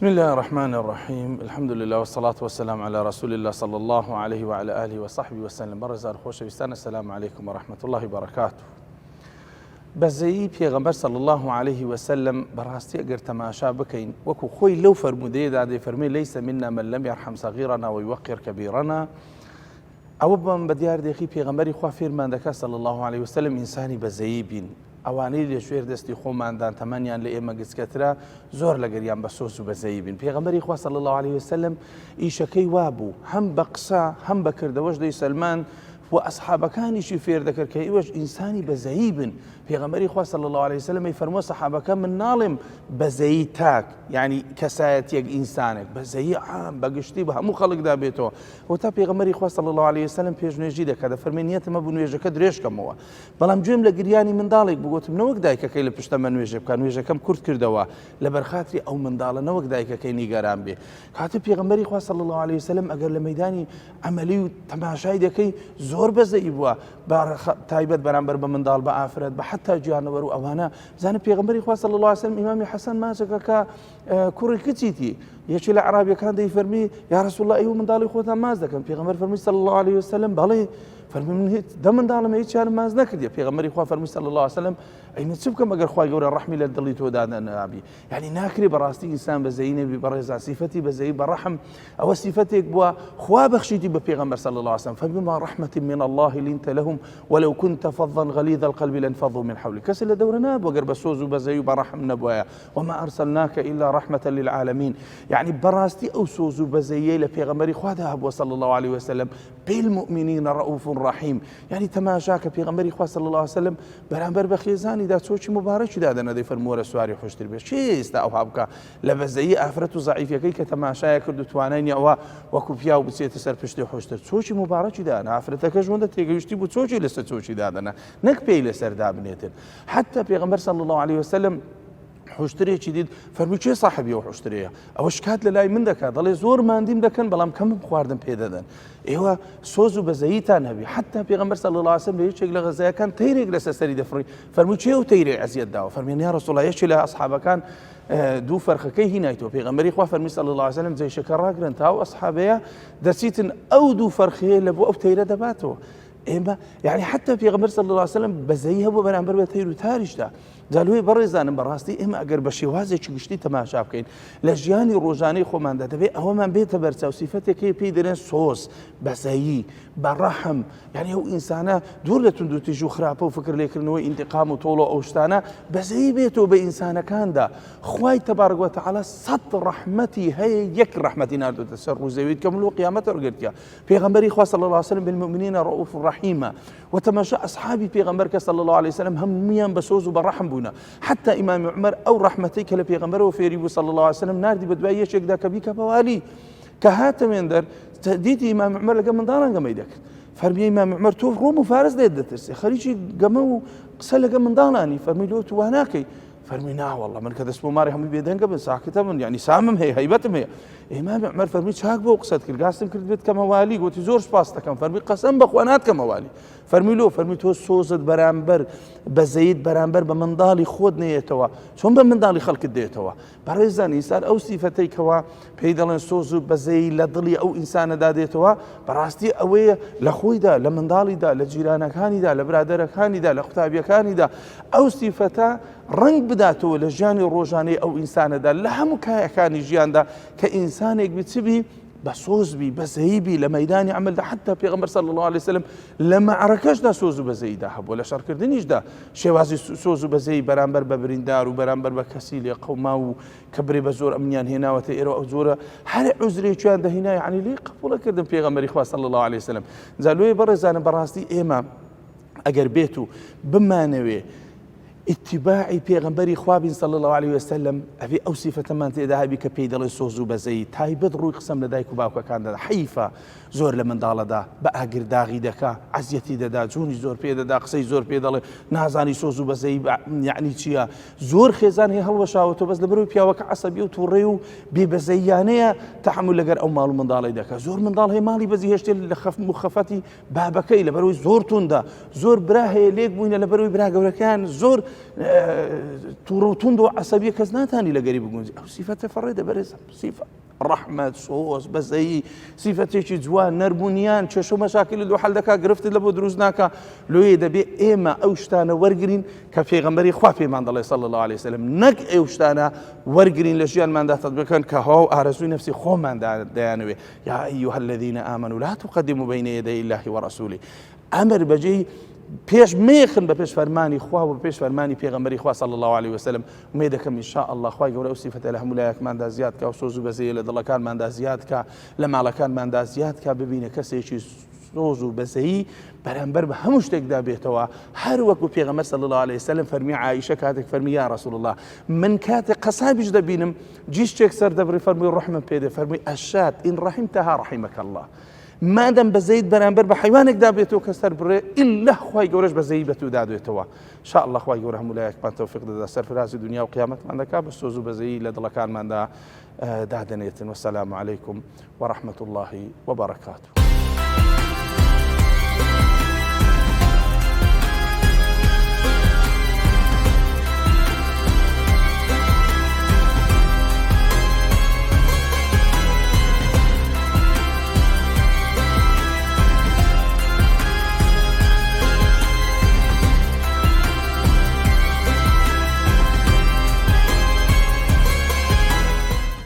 بسم الله الرحمن الرحيم. الحمد لله والصلاة والسلام على رسول الله صلى الله عليه وعلى آله وصحبه وسلم. برزار خوشویستان، السلام عليكم ورحمة الله وبركاته. بەزەیی پێغەمبەر صلی الله عليه وسلم بەڕاستی ئەگەر تەماشا بکەین وەکو خۆی لەو فەرمودەیەدا دەیفەرمێ لەیسە منا من لەم یەرحەم سەغیرەنا ویوەقر کەبیرەنا. ئەوە بەم بە دیاردێکی پێغەمبەری خوا فێرمان دەکات صلی الله عليه وسلم ئینسانی بەزەیی بین. ئەوانەی لە ژێر دەستی خۆماندان تەمەنیان لە ئێمە گچکەترا زۆر لەگەریان بە سۆز و بەزەیی بین. پێغەمبەری خوا صلی الله عليه وسلم ئیشەکەی وابوو هەم بە قسە هەم بە کردەوەش دەی سەلمان و ئەسحابەکانیشی فێر دەکرد کە ئێوەش ئینسانی بەزەیی بن. پێغەمبەری خوا صلی الله عليه وسلم فەرمووە سەحابەکە من ناڵێم بەزەیی تاک یعنی کەسایەتیەک ئینسانێک بەزەیی عام بەگشتی بە هەموو خەڵکدا بێتەوە. و تا پێغەمبەری خوا صلی الله عليه وسلم پێشنوێژی دەکات دەفەرمێ نیەتمە بوو نوێژەکە درێژکەمەوە، بەڵام گوێم لە گریانی منداڵێک بگوتم نەوەک دایکەکەی لە پشتەمە نوێژە بکە، نوێژەکەم کورت کردەوە لەبەر خاتری ئەو منداڵە نەوەک دایکەکەی نیگەران بێ. کاتە پێغەمبەری خوا صلی الله عليه وسلم ئەگەر لە مەیدانی عەمەلی و تەماشای دەکەی زۆر بەزەیی بووە تایبەت بەرامبەر بە منداڵ بە ئافرەت بە حتا گیانەوەر و ئەوانە. بزانە پێغەمبەری خوا صلی الله عليه وسلم ئیمامی حەسەن ماچەکە کە کوڕی کچیتی یەکی لە عەرابیەکان دەیفەرمی یا رسول الله ئێوە منداڵی خۆتان ماچ دەکەن؟ پێغەمبەر فەرمووی صلی الله عليه وسلم بەڵێ. فەرمووی من هیچ دە منداڵم هیچیان ماچ نەکردیە. پێغەمبەری خوا فەرمووی صلی الله عليه وسلم ئەی چ بکەم ئەگەر خوای گەورە ڕەحمی لە دڵی تۆدا نەبی؟ یعنی ناکرێ بەڕاستی ئینسان بەزەیی نەبی بەڕێزا سیفەتی بەزەیی بەڕەحم ئەوە سیفەتێک بووە خوا بەخشیتی بە پێغەمبەر صلی الله عليه وسلم فبما رحمة من الله لنت لهم ولو كنت فظا غليظ القلب لانفضوا من حولك. کەس لە دەورە نابووە گەر بە سۆز و بەزەیی و بەڕەحم نەبووایە. وما أرسلناك إلا رحمة للعالمين. يعني بەڕاستی ئەو سۆز و بەزەیی لە پێغەمبەری خوادا هەبووە صلی الله عليه وسلم بالمؤمنين رؤوف رحيم. يعني تەماشا کە پێغەمبەری خوا صلی الله عليه وسلم بەرامبەر بە خێزانیدا چۆکی مبارەکی دادەنە دەیفەرمووە سواری خۆشتر بێت. چی ئێستا ئەوها بکە لە بەزەیی ئافرەت و زەعیفەکەی کە تەماشایە کرد و توانای ئەوە وەکو پیا و بچێتە سەر پشتی خۆشتر چۆکی مبارەکی دادەنە. ئافرەتەکەش وەندە تێگەیشتی بوو چۆکی لەسەر چۆکی دادەنە نەک پێی لەسەر دابنێتن. حتى پێغەمبەر صلی الله عليه وسلم حوشترێکی دیت فەرمووی چێ ساحەبی ئەو حوشترەیە؟ ئەوە شکات لە لای من دەکات دەڵێ زۆر ماندیم دەکەن بەڵام کەمم خواردن پێ دەدەن. ئێوە سۆز و بەزەییتان هەبی. حتى پێغەمبەر صلی الله عليه وسلم لە یەکێک لە غەزایەکان تەیرێک لەسەر سەری دەفڕی فەرمووی چێ و تەیرێ عەزیەت داوە؟ فەرموویان یا رسول الله یەکێک لە ئەسحابەکان دوو فەرخەکەی هینایتەوە. پێغەمبەری خوا فەرمووی صلی الله عليه وسلم جەیشەکە ڕاگرن تا ئەو ئەسحابەیە دەچیتن ئەو دوو فەرخەیە لە بۆ ئەو تەیرە دەباتەوە. ئێمە یعنی حتى پێغەمبەر صلی الله عليه وسلم بەزەیی هەبوو بەرامبەر بە تەیر و تاریشدا. جالوی بەڕێزانم بەڕاستی ئێمە ئەگەر بە شێوازێکی گشتی تەماشا بکەین لە ژیانی ڕۆژانەی خۆماندا دەبێت ئەوەمان بێتە بەرچاو سیفەتێکی پێی دەڵێن سۆز بەزەیی بەڕەحم. یعنی ئەو ئینسانە دوور لە توندوتیژ و خراپە و فکر لێکردنەوەی ئینتقام و تۆڵە ئەو شتانە بەزەیی بێتەوە بە ئینسانەکاندا. خوای تەبارەک و تەعالا سەد ڕەحمەتی هەیە یەک ڕەحمەتی ناردوتە سەر ڕووزەویت کە ملۆ قیامەتە ڕگرتیا. پێغەمبەری خوا صلی الله عليه وسلم بالمؤمنین رؤوف رحیم. وتەماشا ئەسحابی پێغەمبەر کە صلی الله عليه وسلم هەموویان بە سۆز و بەڕەحم بوون. حتى إمام عمر أو رحمتي كلا بيغمبره وفيري صلى الله عليه وسلم ناردي بدواي يشيك دا كبيك بوالي كهات من در تهديدي إمام عمر لقى من داران قم يدك فرمي إمام عمر توف روم وفارس دا ترسي خليجي قمو قسل لقى من داراني فرمي له تواناكي فرمي نا والله من كذا اسمه ماري هم بيدين قبل ساكتة من يعني سامم هي هيبتهم هي. إمام عمر فرمي شاك بو قصد كل قاسم كل بيت كموالي قلت زور سباستا كم فرمي قسم بخوانات كموالي فرمي له فرمي تو صوصت برامبر بزيد برامبر بمنضالي خود نيتوا شون بمنضالي خلق ديتوا بريزان إنسان أو صفتي كوا بيدلن صوص بزي لضلي أو إنسان داديتوا براستي أوي لخوي دا لمنضالي دا لجيرانك هاني دا لبرادرك هاني دا لختابيك هاني دا أو صفتا رنگ بداتەوە لە ژیانی ڕۆژانەی ئەو ئینسانەدا لە هەموو کایەکانی ژیاندا کە ئینسانێک بچبی بە سۆزبی بەزەییبی لە مەیدانی عەمەلدا. حتى پێغەمبەر صلی الله عليه وسلم لە مەعرەکەشدا سۆز و بەزەییدا هەبووە لە شەڕکردنیشدا شێوازی سۆز و بەزەیی بەرامبەر بە بریندار و بەرامبەر بە کەسی لێ قەوما و کە برێ بە زۆر ئەمنیان هێناوەتە ئێرە ئەو زۆرە هەر عوزرێکیان دەهێنا یعنی لێ قبوڵەکردن پێغەمبەری خوا صلی الله عليه وسلم. جالوێ بەڕێزانم بەڕاستی ئێمە ئەگەر بێت و بمانەوێ اتباعی پێغەمبەری خوابین صلی الله عليه وسلم ئەبێ ئەو سیفەتەمان تێدا هەبی کە پێی دەڵێ سۆز و بەزەیی تایبەت ڕووی قسەم لە دایک و باوکەکاندا حەیفە زۆر لە منداڵەدا بە ئاگرداغی دەکا عەزیەتی دەدا جوونی زۆر پێ دەدا قسەی زۆر پێ دەڵێ نازانی سۆز و بەزەیی یعنی چییە زۆر خێزان هەیە هەڵوەشاوەتەوە بەس لەبەرەوەی پیاوەکە عەسەبی و تووڕێ و بێبەزەییانەیە تەحمل لەگەر ئەو ماڵ و منداڵی دەکات. زۆر منداڵ هەیە ماڵی بەزی هێشتێ لە مخەفەتی بابەکەی لەبەرەوەی زۆر توندە زۆر برا هەیە لێک بووینە لەبەرەوەی برا گەورەکەیان زۆر تووڕە و توند و عەسەبیە کەس ناتانی لەگەری بگونجێ ئەو سیفەتە فەڕێدە بەرێزم سیفە ڕەحمەت سۆز بەزەیی سیفەتێکی جوان نەربوونیان کێشە و مەشاکلی لۆ حەل دەکا گرفتت لە بۆ دروست ناکە لۆیە دەبێ ئێمە ئەو شتانە وەرگرین کە پێغەمبەری خوا پێمان دەڵێ صلی الله عليه وسلم نەک ئەو شتانە وەرگرین لە ژیانماندا تەطبیقەکەن کە هەواو ئارەزووی نەفسی خۆمان دەیانوێ یا ئەیها الذین آمنوا لا تقدموا بین یدی الله ورسوله ئەمر بەجێی پێش مێخن بە پێش فەرمانی خوا و پێش فەرمانی پێغەمبەری خوا صلی الله عليه وسلم ومێ دەکەم ئینشاء الله خوای گەورە ئەو سیفەتە لە هەموو لایەکماندا زیاد کە و سۆز و بەزەیە لە دڵەکانماندا زیاد کە لە ماڵەکانماندا زیاد کە ببینە کەسێکی سۆز و بەزەیی بەرامبەر بە هەموو شتێکدا بێتەوە هەر وەکو پێغەمبەر صلی الله عليه وسلم فەرمی عایشە کاتێک فەرمی یا رسول الله من کاتێک قەسابیش دەبینم جیشتێک سەر دەبڕی فەرمووی ڕەحمم پێ دێ فەرمووی ئەشات ئین ڕەحیمتەها ڕەحیمەکە الله مادەم بەزەیت بەرامبەر بە حیوانێکدا بێتەوە کە سەر بڕێ ئیلا خوای گەورەش بەزەیی بە تو دادوێتەوە شاء الله خوای گەورە هەموو لایەکمان تەوفیق دەدا سەرفرازی دنیا و قیامەتمان دەکا بە سۆز و بەزەیی لە دڵەکانماندا دادەنێتن وەسەلام عەلەیکم وەڕەحمەت الله وبەرەکاتوه